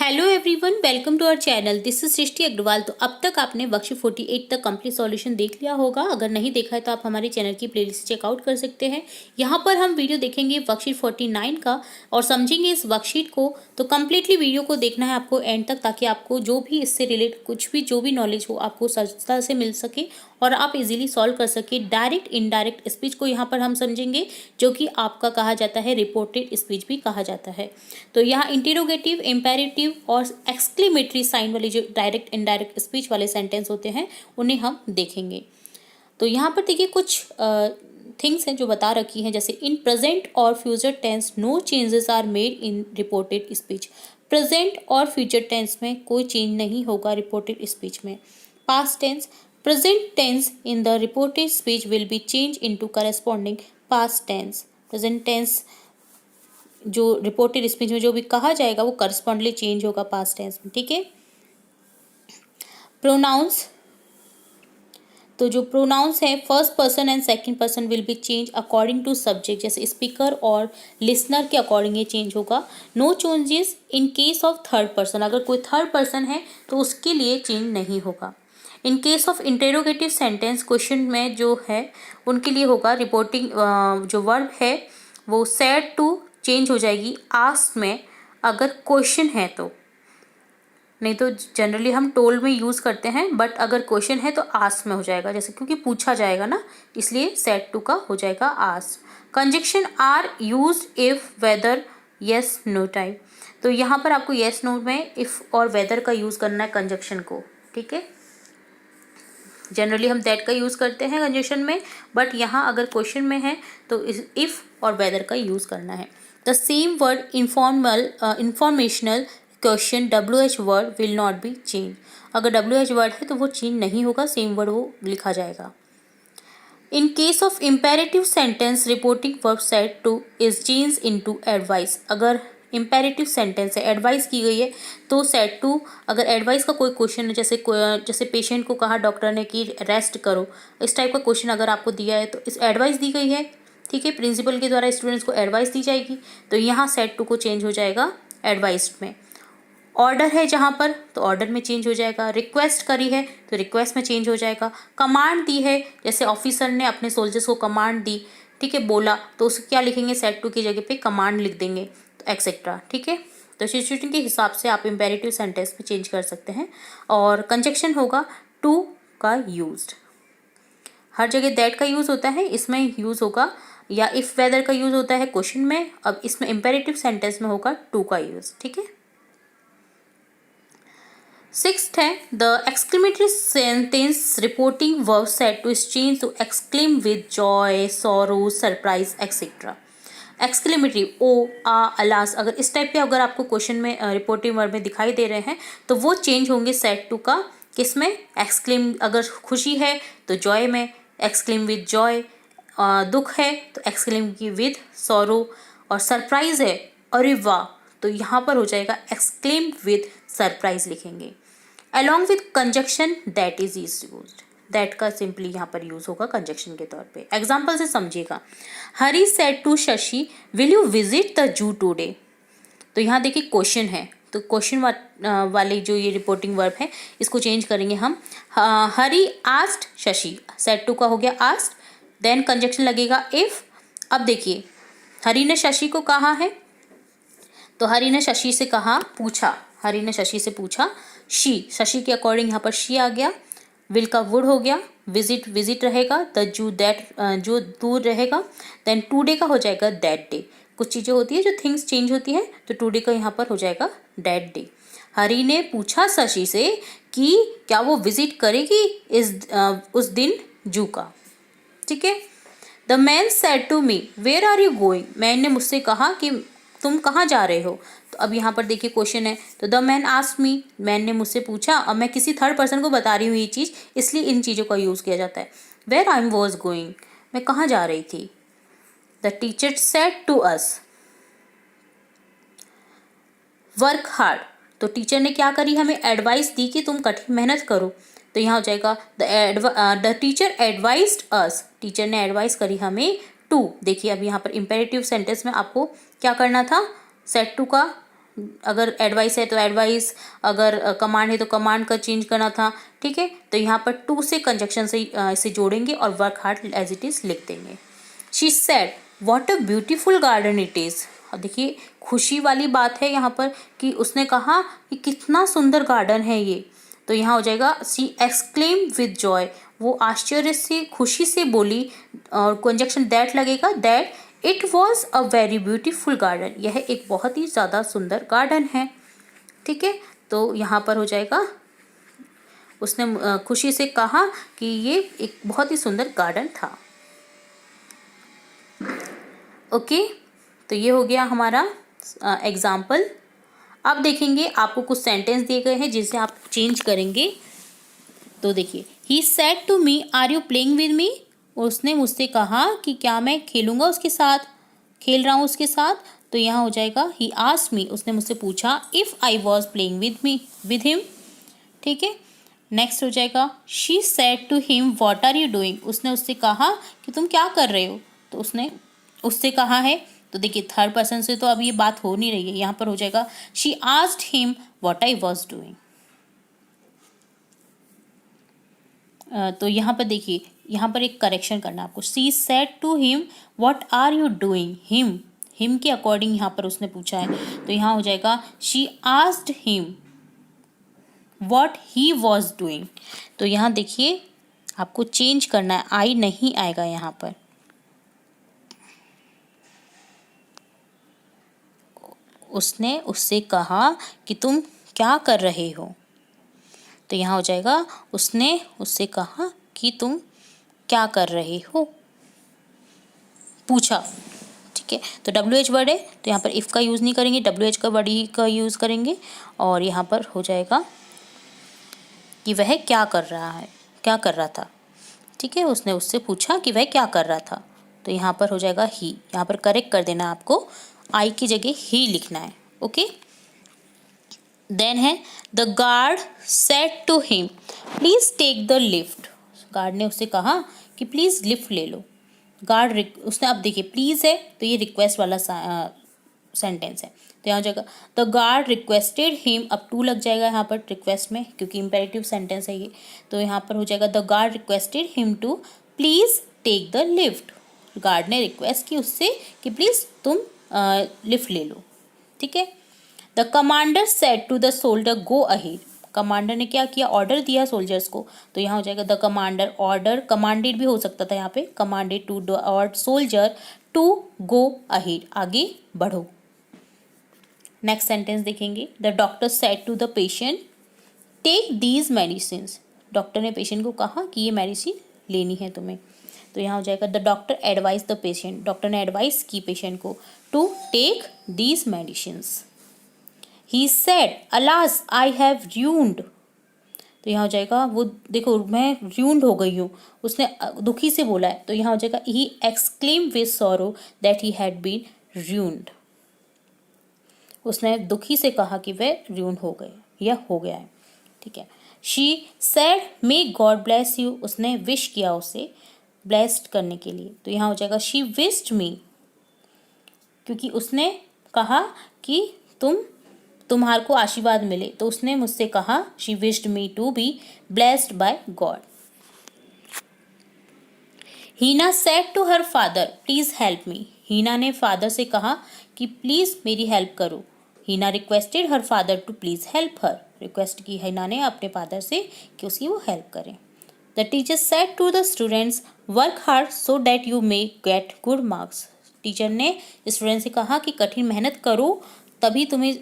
Hello everyone, welcome to our channel. This is Srishti Agarwal. तो अब तक आपने वर्कशीट 48 तक कंप्लीट सॉल्यूशन देख लिया होगा। अगर नहीं देखा है तो आप हमारे चैनल की प्लेलिस्ट चेकआउट कर सकते हैं। यहाँ पर हम वीडियो देखेंगे वर्कशीट 49 का और समझेंगे इस वर्कशीट को। तो कम्प्लीटली वीडियो को देखना है आपको एंड तक, ताकि आपको जो भी इससे रिलेटेड कुछ भी जो भी नॉलेज हो आपको सहजता से मिल सके और आप इजीली सॉल्व कर सके। डायरेक्ट इनडायरेक्ट स्पीच को यहाँ पर हम समझेंगे, जो कि आपका कहा जाता है रिपोर्टेड स्पीच भी कहा जाता है। तो यहाँ इंटेरोगेटिव, इम्पेरेटिव और एक्सक्लेमेटरी साइन वाले जो डायरेक्ट इनडायरेक्ट स्पीच वाले सेंटेंस होते हैं उन्हें हम देखेंगे। तो यहाँ पर देखिए कुछ थिंग्स हैं जो बता रखी हैं, जैसे इन प्रेजेंट और future tense no changes are made in reported speech. Present और फ्यूचर टेंस में कोई चेंज नहीं होगा रिपोर्टेड स्पीच में। Past tense, present tense in the reported speech will be change into corresponding past tense. Present tense जो reported speech में जो भी कहा जाएगा वो करस्पॉन्डली चेंज होगा पास्ट टेंस में, ठीक है। प्रोनाउंस, तो जो प्रोनाउंस है first person and second person will be change according to subject, जैसे स्पीकर और लिसनर के अकॉर्डिंग ये चेंज होगा। No changes in case of third person, अगर कोई थर्ड पर्सन है तो उसके लिए चेंज नहीं होगा। इन case of interrogative sentence, question में जो है उनके लिए होगा रिपोर्टिंग जो वर्ब है वो सेड टू चेंज हो जाएगी आस्क्ड में अगर क्वेश्चन है तो। नहीं तो जनरली हम टोल्ड में यूज़ करते हैं, बट अगर क्वेश्चन है तो आस्क्ड में हो जाएगा, जैसे क्योंकि पूछा जाएगा ना, इसलिए सेड टू का हो जाएगा asked. Conjunction are used if whether yes no type, तो यहाँ पर आपको येस नो में इफ और वेदर का यूज़ करना है कंजक्शन को, ठीक है। जनरली हम दैट का यूज़ करते हैं कंजक्शन में, बट यहाँ अगर क्वेश्चन में है तो इफ और वेदर का यूज़ करना है। The same word informational question WH word will not be change, अगर WH वर्ड है तो वो चेंज नहीं होगा, सेम वर्ड वो लिखा जाएगा। इन case of imperative sentence reporting verb said to is change into advice, अगर इम्पेरेटिव सेंटेंस है एडवाइस की गई है तो सेड टू, अगर एडवाइस का कोई क्वेश्चन है, जैसे पेशेंट को कहा डॉक्टर ने कि रेस्ट करो, इस टाइप का क्वेश्चन अगर आपको दिया है तो इस एडवाइस दी गई है, ठीक है, प्रिंसिपल के द्वारा स्टूडेंट्स को एडवाइस दी जाएगी, तो यहाँ सेड टू को चेंज हो जाएगा एडवाइस में। ऑर्डर है जहाँ पर तो ऑर्डर में चेंज हो जाएगा। रिक्वेस्ट करी है तो रिक्वेस्ट में चेंज हो जाएगा। कमांड दी है, जैसे ऑफिसर ने अपने सोल्जर्स को कमांड दी, ठीक है, बोला, तो उसको क्या लिखेंगे, सेड टू की जगह पे कमांड लिख देंगे, तो एक्सेट्रा, ठीक है। तो सिचुएशन के हिसाब से आप इम्पेरेटिव सेंटेंस में चेंज कर सकते हैं। और कंजक्शन होगा टू का यूज्ड, हर जगह दैट का यूज़ होता है, इसमें यूज़ होगा, या इफ़ वेदर का यूज़ होता है क्वेश्चन में, अब इसमें इम्पेरेटिव सेंटेंस में होगा टू का यूज़, ठीक है। सिक्स्थ है the exclamatory sentence reporting verb said to is change to exclaim with joy, sorrow, surprise etcetera. Exclamatory oh, ah, alas, अगर इस टाइप के अगर आपको क्वेश्चन में रिपोर्टिंग वर्ब में दिखाई दे रहे हैं तो वो चेंज होंगे सेड टू का, किसमें, एक्सक्लेम, अगर खुशी है तो जॉय में, एक्सक्लेम विद जॉय, दुख है तो एक्सक्लेम की विद सॉरो, और सरप्राइज है अरे वाह तो यहाँ पर हो जाएगा एक्सक्लेम विद सरप्राइज लिखेंगे। Along with conjunction that is used, that का सिंपली यहाँ पर यूज होगा कंजक्शन के तौर पे। एग्जाम्पल से समझिएगा, Hari said to Shashi will you visit the zoo today, तो यहाँ देखिए क्वेश्चन है, तो क्वेश्चन वाले जो ये रिपोर्टिंग वर्ब है इसको चेंज करेंगे हम। हरी आस्क्ड शशि, सेड टू का हो गया आस्क्ड, देन कंजक्शन लगेगा इफ। अब देखिए हरी ने शशि को कहा है तो हरी ने शशि से कहा, पूछा, हरी ने शशि से पूछा, शी, शशि के अकॉर्डिंग यहाँ पर शी आ गया, विल का वुड हो गया, विजिट, विजिट रहेगा, द जू दैट, जो दूर रहेगा, देन टूडे का हो जाएगा दैट डे। कुछ चीज़ें होती है जो थिंग्स चेंज होती है, तो टुडे का यहाँ पर हो जाएगा दैट डे। हरी ने पूछा शशि से कि क्या वो विजिट करेगी उस दिन जू का, ठीक है। The man said to me where are you going, man ने मुझसे कहा कि तुम कहाँ जा रहे हो, तो अब यहाँ पर देखिए क्वेश्चन है, तो the man asked me, man ने मुझसे पूछा, अब मैं किसी थर्ड पर्सन को बता रही हूँ ये चीज़, इसलिए इन चीज़ों का यूज़ किया जाता है। वेयर आई वॉज गोइंग, मैं कहाँ जा रही थी। The teacher said to us work hard, तो टीचर ने क्या करी, हमें एडवाइस दी कि तुम कठिन मेहनत करो, तो यहाँ हो जाएगा the teacher advised us, teacher ने एडवाइस करी हमें टू। देखिए अब यहाँ पर इम्पेरेटिव सेंटेंस में आपको क्या करना था, सेड टू का अगर एडवाइस है तो एडवाइस, अगर कमांड है तो कमांड का चेंज करना था। ठीक है, तो यहाँ पर टू से कंजक्शन से इसे जोड़ेंगे और work hard as it is लिख देंगे। She said what a beautiful garden it is. अब देखिए खुशी वाली बात है यहाँ पर कि उसने कहा कि कितना सुंदर गार्डन है ये। तो यहाँ हो जाएगा शी एक्सक्लेम विद जॉय, वो आश्चर्य से खुशी से बोली, और कंजक्शन दैट लगेगा, that it was a very beautiful garden, यह एक बहुत ही ज़्यादा सुंदर गार्डन है। ठीक है, तो यहाँ पर हो जाएगा उसने खुशी से कहा कि ये एक बहुत ही सुंदर गार्डन था। ओके, तो ये हो गया हमारा एग्जाम्पल। अब देखेंगे आपको कुछ सेंटेंस दिए गए हैं जिसे आप चेंज करेंगे। तो देखिए, he said to me are you playing with me, उसने मुझसे कहा कि क्या मैं खेलूंगा उसके साथ, खेल रहा हूँ उसके साथ। तो यहाँ हो जाएगा ही आस्क्ड मी, उसने मुझसे पूछा if I was playing with him. ठीक है, नेक्स्ट हो जाएगा she said to him what are you doing, उसने उससे कहा कि तुम क्या कर रहे हो। तो उसने उससे कहा है, तो देखिए थर्ड पर्सन से तो अब ये बात हो नहीं रही है, यहाँ पर हो जाएगा she asked him what I was doing. तो यहाँ पर देखिए, यहाँ पर एक करेक्शन करना है आपको। She said to him what are you doing, him के अकॉर्डिंग यहाँ पर उसने पूछा है। तो यहाँ हो जाएगा she asked him what he was doing. तो यहाँ देखिए आपको चेंज करना है, आई नहीं आएगा यहाँ पर। उसने उससे कहा कि तुम क्या कर रहे हो। तो यहाँ हो जाएगा उसने उससे कहा कि तुम क्या कर रहे हो, पूछा। ठीक है, तो WH वर्ड है तो यहाँ पर इफ़ का यूज़ नहीं करेंगे, WH का वर्ड ही का यूज़ करेंगे। और यहाँ पर हो जाएगा कि वह क्या कर रहा है, क्या कर रहा था। ठीक है, उसने उससे पूछा कि वह क्या कर रहा था। तो यहाँ पर हो जाएगा ही, यहाँ पर करेक्ट कर देना आपको, आई की जगह ही लिखना है। ओके, देन है the guard said to him please take the lift, guard ने उससे कहा कि प्लीज़ लिफ्ट ले लो। गार्ड उसने, अब देखिए प्लीज़ है तो ये रिक्वेस्ट वाला सेंटेंस है। तो यहाँ हो जाएगा द गार्ड रिक्वेस्टेड हिम, अब टू लग जाएगा यहाँ पर रिक्वेस्ट में क्योंकि इम्पेरेटिव सेंटेंस है ये। तो यहाँ पर हो जाएगा the guard requested him to please take the lift, guard ने रिक्वेस्ट की उससे कि प्लीज़ तुम लिफ्ट ले लो। ठीक है, the commander said to the soldier go ahead, commander ने क्या किया, ऑर्डर दिया सोल्जर्स को। तो यहाँ हो जाएगा द कमांडर ऑर्डर, कमांडेड भी हो सकता था यहाँ पे, commanded to the soldier to go ahead, आगे बढ़ो। नेक्स्ट सेंटेंस देखेंगे, the doctor said to the patient take these medicine, doctor ने पेशेंट को कहा कि ये मेडिसिन लेनी है तुम्हें। तो यहाँ हो जाएगा the doctor advise the patient, doctor ने एडवाइस की पेशेंट को to take these medicines. He said alas I have ruined, तो यहाँ हो जाएगा वो देखो मैं र्यून्ड हो गई हूँ, उसने दुखी से बोला है। तो यहाँ हो जाएगा he exclaim with sorrow that he had been ruined, उसने दुखी से कहा कि वह र्यून्ड हो गए या हो गया है। ठीक है, she said may God bless you, उसने विश किया उसे ब्लेस्ड करने के लिए। तो यहाँ हो जाएगा शी विश्ड मी, क्योंकि उसने कहा कि तुम्हारे को आशीर्वाद मिले, तो उसने मुझसे कहा she wished me to be blessed by God. Heena said to her father please help me, Heena ने फादर से कहा कि प्लीज मेरी हेल्प करो। Heena requested her father to please help her, request की हीना ने अपने फादर से कि उसकी वो हेल्प करें। The teacher said to the students work hard so that you may get good marks, teacher ने स्टूडेंट से कहा कि कठिन मेहनत करो तभी तुम्हें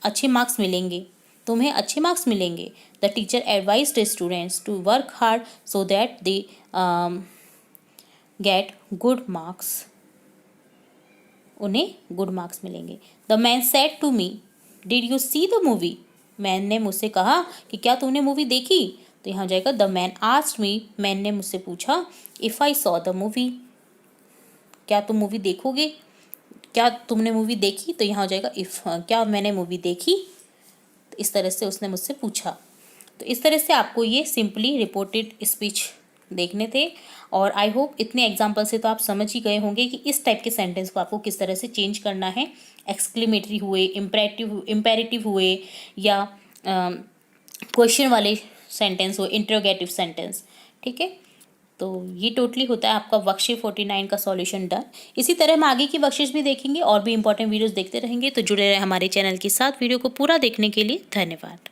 अच्छे मार्क्स मिलेंगे, तुम्हें अच्छे मार्क्स मिलेंगे। The teacher advise the students to work hard so that they get good marks, उन्हें गुड मार्क्स मिलेंगे। The man said to me did you see the movie, man ने मुझसे कहा कि क्या तुमने मूवी देखी। तो यहाँ हो जाएगा the man asked me, man ने मुझसे पूछा if I saw the movie, क्या तुम मूवी देखोगे, क्या तुमने मूवी देखी। तो यहाँ हो जाएगा इफ़, क्या मैंने मूवी देखी। तो इस तरह से उसने मुझसे पूछा। तो इस तरह से आपको ये सिंपली रिपोर्टेड स्पीच देखने थे। और आई होप इतने एग्जाम्पल से तो आप समझ ही गए होंगे कि इस टाइप के सेंटेंस को आपको किस तरह से चेंज करना है एक्सक्लेमेटरी हुए, इम्पेरेटिव हुए, या क्वेश्चन वाले सेंटेंस हो, इंटरोगेटिव सेंटेंस। ठीक है, तो ये टोटली होता है आपका वर्कशीट 49 का सॉल्यूशन डन। इसी तरह हम आगे की वर्कशीट्स भी देखेंगे और भी इंपॉर्टेंट वीडियोस देखते रहेंगे, तो जुड़े रहे हमारे चैनल के साथ। वीडियो को पूरा देखने के लिए धन्यवाद।